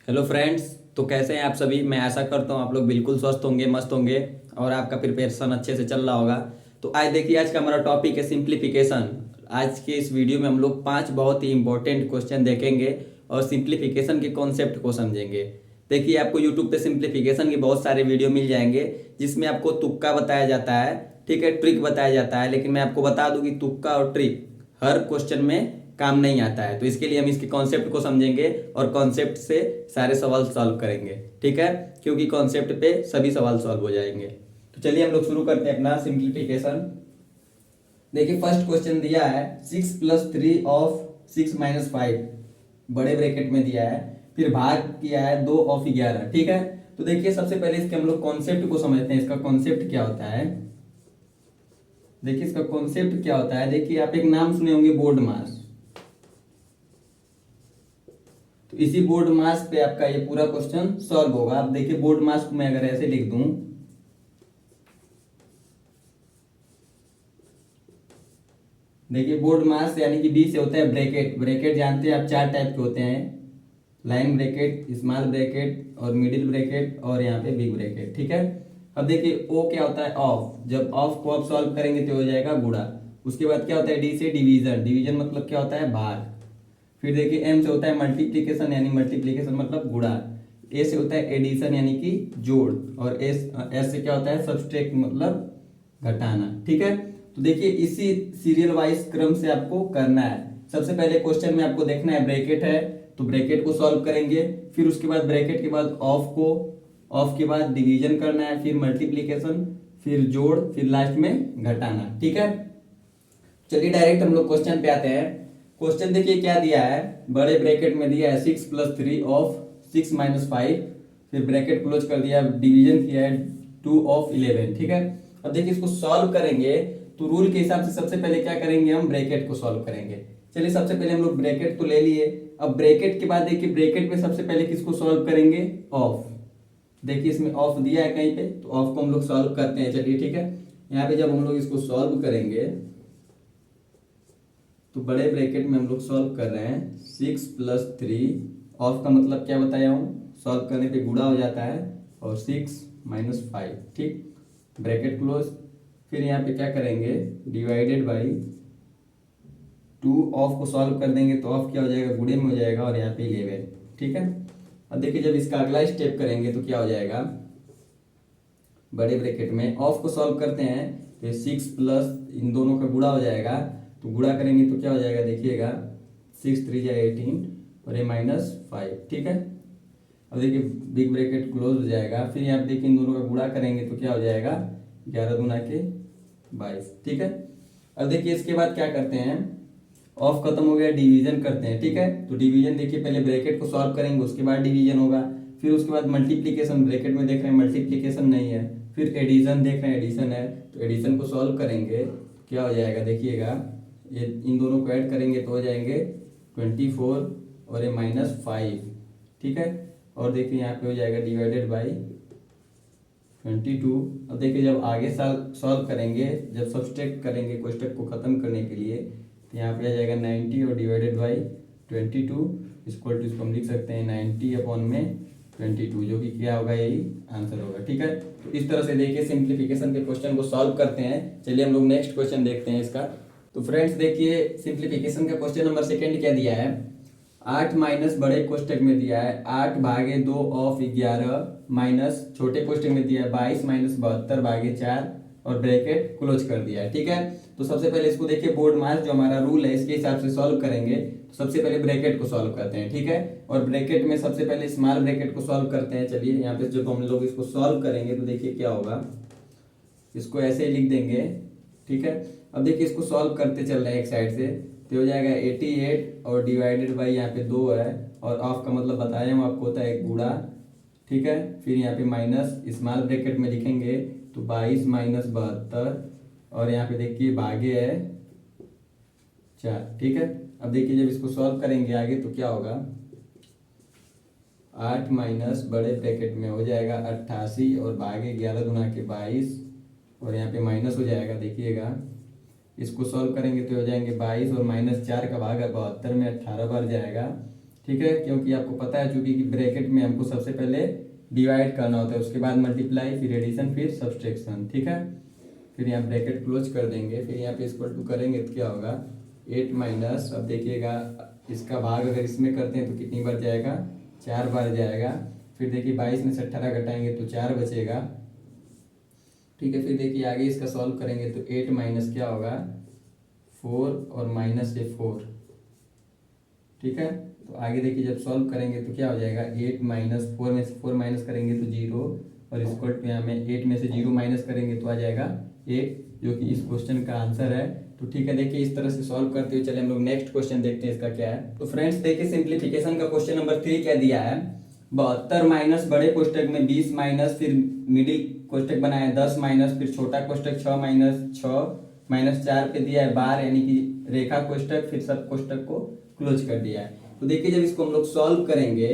Hello friends. तो कैसे हैं आप सभी। मैं आशा करता हूँ आप लोग बिल्कुल स्वस्थ होंगे, मस्त होंगे और आपका प्रिपरेशन अच्छे से चल रहा होगा। तो आज देखिए, आज का हमारा टॉपिक है सिंप्लीफिकेशन। आज के इस वीडियो में हम लोग 5 बहुत ही इंपॉर्टेंट क्वेश्चन देखेंगे और सिंप्लीफिकेशन के कॉन्सेप्ट को समझेंगे। देखिए, आपको यूट्यूब पे सिंप्लीफिकेशन के बहुत सारे वीडियो मिल जाएंगे जिसमें आपको तुक्का बताया जाता है, ठीक है, ट्रिक बताया जाता है। लेकिन मैं आपको बता दूं कि तुक्का और ट्रिक हर क्वेश्चन में काम नहीं आता है। तो इसके लिए हम इसके कॉन्सेप्ट को समझेंगे और कॉन्सेप्ट से सारे सवाल सॉल्व करेंगे, ठीक है, क्योंकि कॉन्सेप्ट पे सभी सवाल सॉल्व हो जाएंगे। तो चलिए हम लोग शुरू करते हैं अपना सिंप्लीफिकेशन। देखिए, फर्स्ट क्वेश्चन दिया है 6+3 ऑफ 6 - 5, बड़े ब्रैकेट में दिया है। फिर भाग किया है 2 ऑफ 11, ठीक है। तो देखिए, सबसे पहले इसके हम लोग कॉन्सेप्ट को समझते हैं। इसका कॉन्सेप्ट क्या होता है, देखिए इसका कॉन्सेप्ट क्या होता है। देखिए, आप एक नाम सुने होंगे, बोर्ड मास। तो इसी बोर्ड मास पे आपका ये पूरा क्वेश्चन सॉल्व होगा। आप देखिए, बोर्ड मास को मैं अगर ऐसे लिख दूं, देखिए बोर्ड मास यानी कि बी से होता है ब्रैकेट। ब्रैकेट जानते हैं आप, 4 टाइप के होते हैं, लाइन ब्रैकेट, स्मॉल ब्रैकेट और मिडिल ब्रैकेट और यहाँ पे बिग ब्रैकेट, ठीक है। अब देखिए, ओ क्या होता है, ऑफ। जब ऑफ को आप सॉल्व करेंगे तो हो जाएगा गुणा। उसके बाद क्या होता है, डी से डिवीजन। डिवीजन मतलब क्या होता है, भाग। फिर देखिए, एम से होता है मल्टीप्लीकेशन, यानी मल्टीप्लीकेशन मतलब गुणा। ए से होता है एडिशन यानी कि जोड़। और एस से क्या होता है, सब्सट्रैक्ट मतलब घटाना, ठीक है। तो देखिए, इसी सीरियल वाइज क्रम से आपको करना है। सबसे पहले क्वेश्चन में आपको देखना है ब्रैकेट है, तो ब्रैकेट को सॉल्व करेंगे। फिर उसके बाद ब्रैकेट के बाद ऑफ को, ऑफ के बाद डिवीजन करना है, फिर मल्टीप्लीकेशन, फिर जोड़, फिर लास्ट में घटाना, ठीक है। चलिए डायरेक्ट हम लोग क्वेश्चन पे आते हैं। क्वेश्चन देखिए क्या दिया है, बड़े ब्रैकेट में दिया है 6+3 ऑफ 6 - 5। फिर ब्रैकेट क्लोज कर दिया, डिवीजन किया है 2 ऑफ 11, ठीक है। अब देखिए, इसको सॉल्व करेंगे तो रूल के हिसाब से सबसे पहले क्या करेंगे, हम ब्रैकेट को सॉल्व करेंगे। चलिए, सबसे पहले हम लोग ब्रैकेट तो ले लिए। अब ब्रैकेट के बाद देखिए, ब्रैकेट में सबसे पहले किसको सॉल्व करेंगे, ऑफ। देखिए, इसमें ऑफ दिया है कहीं पे, तो ऑफ को हम लोग सॉल्व करते हैं। चलिए ठीक है, यहाँ पे जब हम लोग इसको सॉल्व करेंगे तो बड़े ब्रैकेट में हम लोग सॉल्व कर रहे हैं 6+3। ऑफ का मतलब क्या बताया हूँ, सॉल्व करने पे गुणा हो जाता है, और 6 - 5, ठीक। Bracket close. फिर यहाँ पे क्या करेंगे, डिवाइडेड बाई 2। ऑफ को सॉल्व कर देंगे तो ऑफ क्या हो जाएगा, गुणे में हो जाएगा, और यहाँ पे 11, ठीक है। अब देखिए, जब इसका अगला स्टेप करेंगे तो क्या हो जाएगा, बड़े ब्रैकेट में ऑफ को सॉल्व करते हैं तो 6 प्लस इन दोनों का गुणा हो जाएगा। तो गुणा करेंगे तो क्या हो जाएगा, देखिएगा 6×3 = 18 और ये -5, ठीक है। अब देखिए, बिग ब्रैकेट क्लोज हो जाएगा। फिर यहाँ पे देखिए, इन दोनों का गुणा करेंगे तो क्या हो जाएगा, 11×2 = 22, ठीक है। अब देखिए, इसके बाद क्या करते हैं, ऑफ खत्म हो गया, डिवीजन करते हैं, ठीक है। तो डिवीजन देखिए, पहले ब्रैकेट को सॉल्व करेंगे, उसके बाद डिवीजन होगा। फिर उसके बाद मल्टीप्लीकेशन, ब्रैकेट में देख रहे हैं मल्टीप्लीकेशन नहीं है। फिर एडिशन देख रहे हैं, एडिशन है, तो एडिशन को सॉल्व करेंगे तो क्या हो जाएगा, देखिएगा, ये इन दोनों को ऐड करेंगे तो हो जाएंगे 24 और ये -5, ठीक है। और देखिए, यहाँ पे हो जाएगा डिवाइडेड बाई 22। अब देखिए, जब आगे सॉल्व करेंगे, जब सब्सट्रैक्ट करेंगे कोष्टक को खत्म करने के लिए, तो यहाँ पे आ जाएगा 90 और डिवाइडेड बाई 22 इक्वल टू, इसको हम लिख सकते हैं 90/22, जो कि क्या होगा, यही आंसर होगा, ठीक है। तो इस तरह से देखिए, सिंप्लीफिकेशन के क्वेश्चन को सॉल्व करते हैं। चलिए हम लोग नेक्स्ट क्वेश्चन देखते हैं इसका। तो फ्रेंड्स देखिए, सिंप्लीफिकेशन का क्वेश्चन नंबर सेकंड क्या दिया है, 8 माइनस बड़े कोष्टक में दिया है 8/2 ऑफ 11 माइनस छोटे कोष्टक में दिया है 22 - 72/4 और ब्रैकेट क्लोज कर दिया है, ठीक है। तो सबसे पहले इसको देखिए, बोर्ड मास जो हमारा रूल है इसके हिसाब से सॉल्व करेंगे। तो सबसे पहले ब्रैकेट को सॉल्व करते हैं, ठीक है। और ब्रैकेट में सबसे पहले स्मॉल ब्रैकेट को सॉल्व करते हैं। चलिए, यहाँ पे जब हम लोग इसको सॉल्व करेंगे तो देखिए क्या होगा, इसको ऐसे ही लिख देंगे, ठीक है। अब देखिए, इसको सॉल्व करते चल रहे हैं एक साइड से, तो हो जाएगा 88 और डिवाइडेड बाई यहाँ पे 2 है, और ऑफ का मतलब बताया हूँ आपको, होता है गुणा, ठीक है। फिर यहाँ पे माइनस स्मॉल ब्रैकेट में लिखेंगे तो 22 - 72, और यहाँ पे देखिए भागे है 4, ठीक है। अब देखिए, जब इसको सॉल्व करेंगे आगे तो क्या होगा, 8 माइनस बड़े ब्रैकेट में हो जाएगा 88 और भागे 11×22, और यहाँ पे माइनस हो जाएगा, देखिएगा इसको सॉल्व करेंगे तो हो जाएंगे 22 और -4 का भाग है 72 में 18 बार जाएगा, ठीक है, क्योंकि आपको पता है चूंकि कि ब्रैकेट में हमको सबसे पहले डिवाइड करना होता है, उसके बाद मल्टीप्लाई, फिर एडिशन, फिर सब्सट्रैक्शन। ठीक है, फिर यहाँ ब्रैकेट क्लोज कर देंगे, फिर यहाँ पे इक्वल टू करेंगे तो क्या होगा 8 माइनस, अब देखिएगा इसका भाग अगर इसमें करते हैं तो कितनी बार जाएगा, 4 बार जाएगा। फिर देखिए 22 में से 18 घटाएंगे तो 4 बचेगा। ठीक है, फिर देखिए आगे इसका सॉल्व करेंगे तो 8 माइनस क्या होगा 4 और माइनस ये 4। ठीक है, तो आगे देखिए जब सॉल्व करेंगे तो क्या हो जाएगा 8 माइनस 4 में से 4 माइनस करेंगे तो 0, और इक्वल टू यहाँ में 8 में से 0 माइनस करेंगे तो आ जाएगा 8, जो कि इस क्वेश्चन का आंसर है। तो ठीक है, देखिए इस तरह से सॉल्व करते हुए चले हम लोग नेक्स्ट क्वेश्चन देखते हैं इसका क्या है। तो फ्रेंड्स देखिए सिंप्लीफिकेशन का क्वेश्चन नंबर 3 क्या दिया है, 72 माइनस बड़े कोष्टक में 20 माइनस फिर मिडिल कोष्टक बनाया 10 माइनस फिर छोटा कोष्टक 6 माइनस 6 माइनस 4 पे दिया है बार, यानी कि रेखा कोष्टक, फिर सब कोष्टक को क्लोज कर दिया है। तो देखिए जब इसको हम लोग सॉल्व करेंगे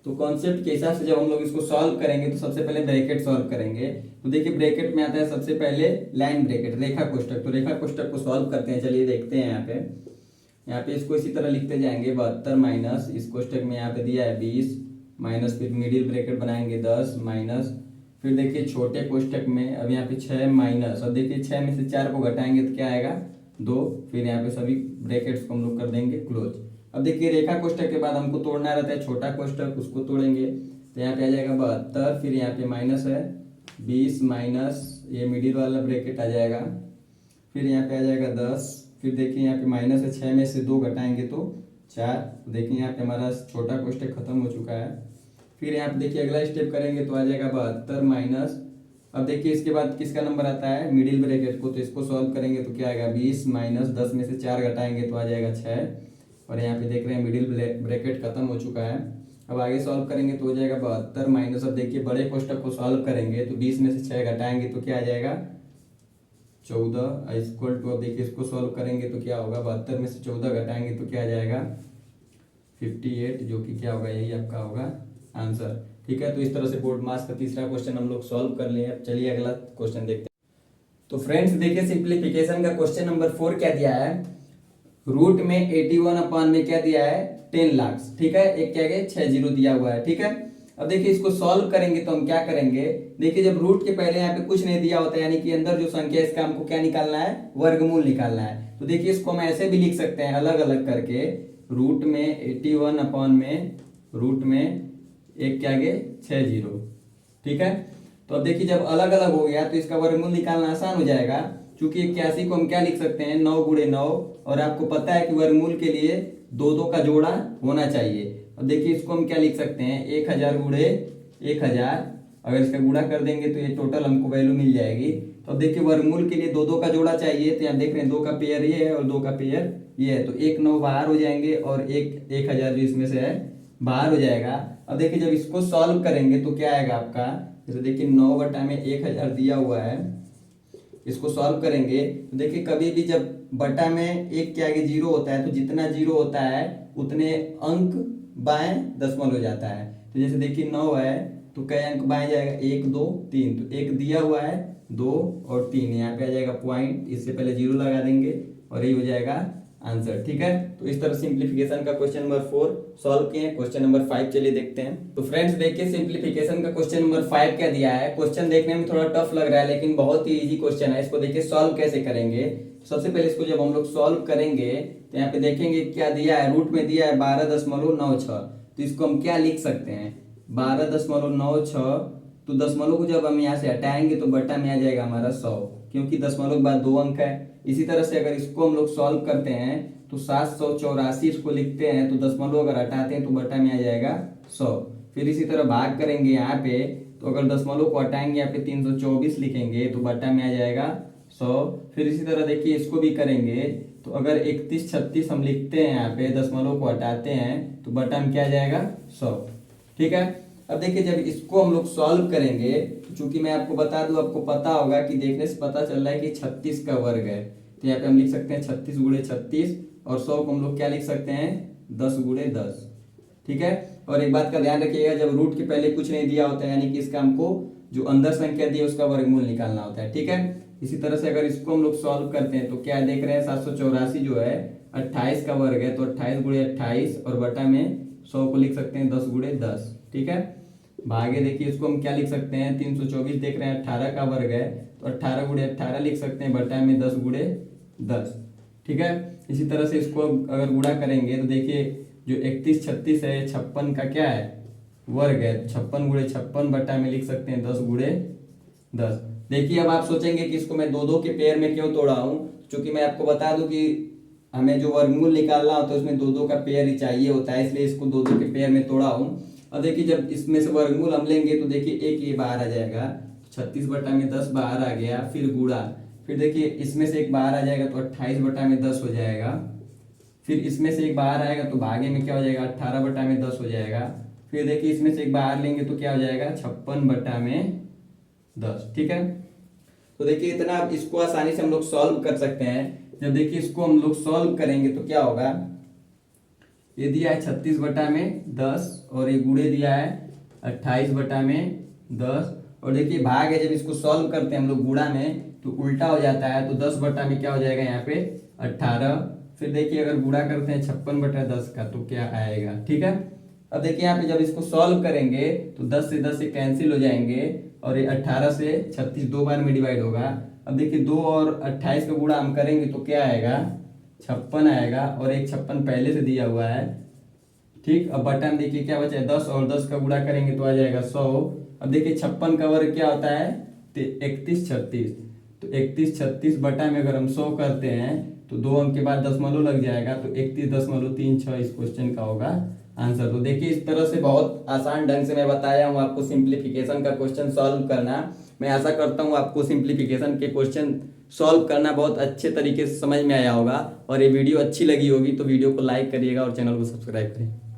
तो कॉन्सेप्ट के हिसाब से जब हम लोग इसको सॉल्व करेंगे तो सबसे पहले ब्रैकेट सॉल्व करेंगे। तो देखिए ब्रैकेट में आता है सबसे पहले लाइन ब्रैकेट, रेखा कोष्टक। तो रेखा कोष्टक को सॉल्व करते हैं, चलिए देखते हैं। यहाँ पे इसको इसी तरह लिखते जाएंगे 72 माइनस इस कोष्टक में यहाँ पे दिया है 20 माइनस फिर मिडिल ब्रैकेट बनाएंगे 10 माइनस फिर देखिए छोटे कोष्टक में अब यहाँ पे 6 माइनस, अब देखिए 6 में से 4 को घटाएंगे तो क्या आएगा 2, फिर यहाँ पे सभी ब्रैकेट्स को हम लोग कर देंगे क्लोज। अब देखिए रेखा कोष्टक के बाद हमको तोड़ना रहता है छोटा कोष्टक, उसको तोड़ेंगे तो यहाँ पे आ जाएगा 72, फिर यहाँ पे माइनस है 20 माइनस ये मिडिल वाला ब्रैकेट आ जाएगा, फिर यहाँ पे आ जाएगा 10, फिर देखिए यहाँ पे माइनस है 6 में से 2 घटाएंगे तो 4, तो देखिए यहाँ पे हमारा छोटा कोष्टक खत्म हो चुका है। फिर यहाँ पे देखिए अगला स्टेप करेंगे तो आ जाएगा 72 माइनस, अब देखिए इसके बाद किसका नंबर आता है मिडिल ब्रैकेट को, तो इसको सॉल्व करेंगे तो क्या आएगा 20 माइनस 10 में से 4 घटाएंगे तो आ जाएगा 6, और यहाँ पे देख रहे हैं मिडिल ब्रैकेट खत्म हो चुका है। अब आगे सॉल्व करेंगे तो हो जाएगा 72 माइनस, अब देखिए बड़े कोष्टक को सॉल्व करेंगे तो 20 में से 6 घटाएंगे तो क्या आ जाएगा 14 इक्वल टू, अब देखिए इसको सॉल्व करेंगे तो क्या होगा 72 में से 14 घटाएंगे तो क्या आ जाएगा 58, जो कि क्या होगा यही आपका होगा आंसर। ठीक है, तो इस तरह से बोर्ड मास का तीसरा क्वेश्चन हम लोग सॉल्व कर लिए। अब चलिए अगला क्वेश्चन देखते हैं। तो फ्रेंड्स देखिए सिंप्लीफिकेशन का क्वेश्चन नंबर 4 क्या दिया है, रूट में 81 अपान में क्या दिया है 10 लाख। ठीक है, एक क्या गया 6 जीरो दिया हुआ है। ठीक है, अब देखिए इसको सॉल्व करेंगे तो हम क्या करेंगे, देखिए जब रूट के पहले यहाँ पे कुछ नहीं दिया होता है यानी कि अंदर जो संख्या है इसका हमको क्या निकालना है वर्गमूल निकालना है। तो देखिए इसको हम ऐसे भी लिख सकते हैं अलग अलग करके, रूट में 81 अपान में रूट में एक क्या गए 6 जीरो। ठीक है, तो अब देखिए जब अलग अलग हो गया तो इसका वर्गमूल निकालना आसान हो जाएगा, क्योंकि 81 को हम क्या लिख सकते हैं 9 गुणे 9, और आपको पता है कि वर्गमूल के लिए 2 का जोड़ा होना चाहिए। अब देखिए इसको हम क्या लिख सकते हैं 1000 गुणे 1000, अगर इसका गुणा कर देंगे तो ये टोटल हमको वैल्यू मिल जाएगी। तो अब देखिए वर्गमूल के लिए 2 का जोड़ा चाहिए, तो यहाँ देख रहे हैं 2 का पेयर ये है और 2 का पेयर ये है, तो 1 9 बाहर हो जाएंगे और 1000 जो इसमें से है बाहर हो जाएगा। अब देखिए जब इसको सॉल्व करेंगे तो क्या आएगा आपका, जैसे देखिए 9 बटा में 1000 दिया हुआ है, इसको सॉल्व करेंगे तो देखिए कभी भी जब बटा में एक के आगे जीरो होता है तो जितना जीरो होता है उतने अंक बाएं दशमलव हो जाता है। तो जैसे देखिए 9 है तो कई अंक बाएं जाएगा 1 2 3, तो 1 दिया हुआ है 2 और 3, यहाँ पे आ जाएगा पॉइंट, इससे पहले जीरो लगा देंगे और यही हो जाएगा आंसर। ठीक है, तो इस तरह सिंप्लीफिकेशन का क्वेश्चन नंबर 4 सॉल्व किए। क्वेश्चन नंबर 5 चलिए देखते हैं। तो फ्रेंड्स देखिए सिंप्लीफिकेशन का क्वेश्चन नंबर 5 क्या दिया है, क्वेश्चन देखने में थोड़ा टफ लग रहा है लेकिन बहुत ही इजी क्वेश्चन है। इसको देखिए सॉल्व कैसे करेंगे। सबसे पहले इसको जब हम लोग सॉल्व करेंगे तो यहाँ पे देखेंगे क्या दिया है, रूट में दिया है 12.96, तो इसको हम क्या लिख सकते हैं 12.96, तो दशमलव को जब हम यहाँ से हटाएंगे तो बटा में आ जाएगा हमारा 100, क्योंकि दशमलव के बाद 2 अंक है। इसी तरह से अगर इसको हम लोग सॉल्व करते हैं तो 784 इसको लिखते हैं, तो दशमलव अगर हटाते हैं तो बटा में आ जाएगा 100। फिर इसी तरह भाग करेंगे यहाँ पे, तो अगर दशमलव को हटाएंगे यहाँ पे 324 लिखेंगे तो बटा में आ जाएगा 100। फिर इसी तरह देखिए इसको भी करेंगे, तो अगर 31 36 हम लिखते हैं यहाँ पे, दशमलव को हटाते हैं तो बटा में क्या आ जाएगा 100। ठीक है, अब देखिए जब इसको हम लोग सॉल्व करेंगे, चूंकि मैं आपको बता दूं, आपको पता होगा कि देखने से पता चल रहा है कि 36 का वर्ग है, तो यहाँ पे हम लिख सकते हैं 36 गुणे 36, और 100 को हम लोग क्या लिख सकते हैं 10 गुणे 10। ठीक है, और एक बात का ध्यान रखिएगा, जब रूट के पहले कुछ नहीं दिया होता है यानी कि इसका हमको जो अंदर संख्या दी है उसका वर्गमूल निकालना होता है। ठीक है, इसी तरह से अगर इसको हम लोग सॉल्व करते हैं तो क्या देख रहे हैं 784 जो है 28 का वर्ग है तो 28 गुणे 28 और बटा में 100 को लिख सकते हैं 10 गुणे 10। ठीक है, भागे देखिए इसको हम क्या लिख सकते हैं, 324 देख रहे हैं 18 का वर्ग है तो 18 गुणे 18 लिख सकते हैं बटा में 10 गुणे 10। ठीक है, इसी तरह से इसको अगर गुणा करेंगे तो देखिए जो 31 36 है 56 का क्या है वर्ग है, 56 गुणे 56 बटा में लिख सकते हैं 10 गुणे 10। देखिए अब आप सोचेंगे कि इसको मैं दो दो के पेयर में क्यों तोड़ा हूं, क्योंकि मैं आपको बता दूं कि हमें जो वर्गमूल निकालना होता है उसमें दो दो का पेयर ही चाहिए होता है, इसलिए इसको दो दो के पेयर में तोड़ा हूं। और देखिए जब इसमें से वर्गमूल हम लेंगे तो देखिए एक ये बाहर आ जाएगा, 36 बटा में 10 बाहर आ गया, फिर गुणा, फिर देखिए इसमें से एक बाहर आ जाएगा तो 28 बटा में 10 हो जाएगा, फिर इसमें से एक बाहर आएगा तो भागे में क्या हो जाएगा 18 बटा में 10 हो जाएगा, फिर देखिए इसमें से एक बाहर लेंगे तो क्या हो जाएगा 56 बटा में 10। ठीक है, तो देखिए इतना अब इसको आसानी से हम लोग सॉल्व कर सकते हैं। जब देखिए इसको हम लोग सॉल्व करेंगे तो क्या होगा, ये दिया है 36 बटा में 10 और ये गुणे दिया है 28 बटा में 10, और देखिए भाग है जब इसको सॉल्व करते हैं हम लोग गुणा में तो उल्टा हो जाता है, तो 10 बटा में क्या हो जाएगा यहाँ पे 18, फिर देखिए अगर गुणा करते हैं 56 बटा 10 का तो क्या आएगा। ठीक है, अब देखिए यहाँ पे जब इसको सॉल्व करेंगे तो 10 से 10 से कैंसिल हो जाएंगे और ये 18 से 36 दो बार में डिवाइड होगा। अब देखिए 2 और 28 का गुणा हम करेंगे तो क्या आएगा 56 आएगा, और एक 56 पहले से दिया हुआ है। ठीक, अब बटा में देखिए क्या बचा है 10 और 10 का गुणा करेंगे तो आ जाएगा 100। अब देखिए 56 का वर्ग क्या होता है 31 36, तो 31 36 बटा में अगर हम 100 करते हैं तो 2 अंक के बाद दशमलव लग जाएगा, तो 31.36 इस क्वेश्चन का होगा आंसर। तो देखिए इस तरह से बहुत आसान ढंग से मैं बताया हूँ आपको सिंप्लीफिकेशन का क्वेश्चन सॉल्व करना। मैं आशा करता हूँ आपको सिंप्लीफिकेशन के क्वेश्चन सॉल्व करना बहुत अच्छे तरीके से समझ में आया होगा, और ये वीडियो अच्छी लगी होगी तो वीडियो को लाइक करिएगा और चैनल को सब्सक्राइब करें।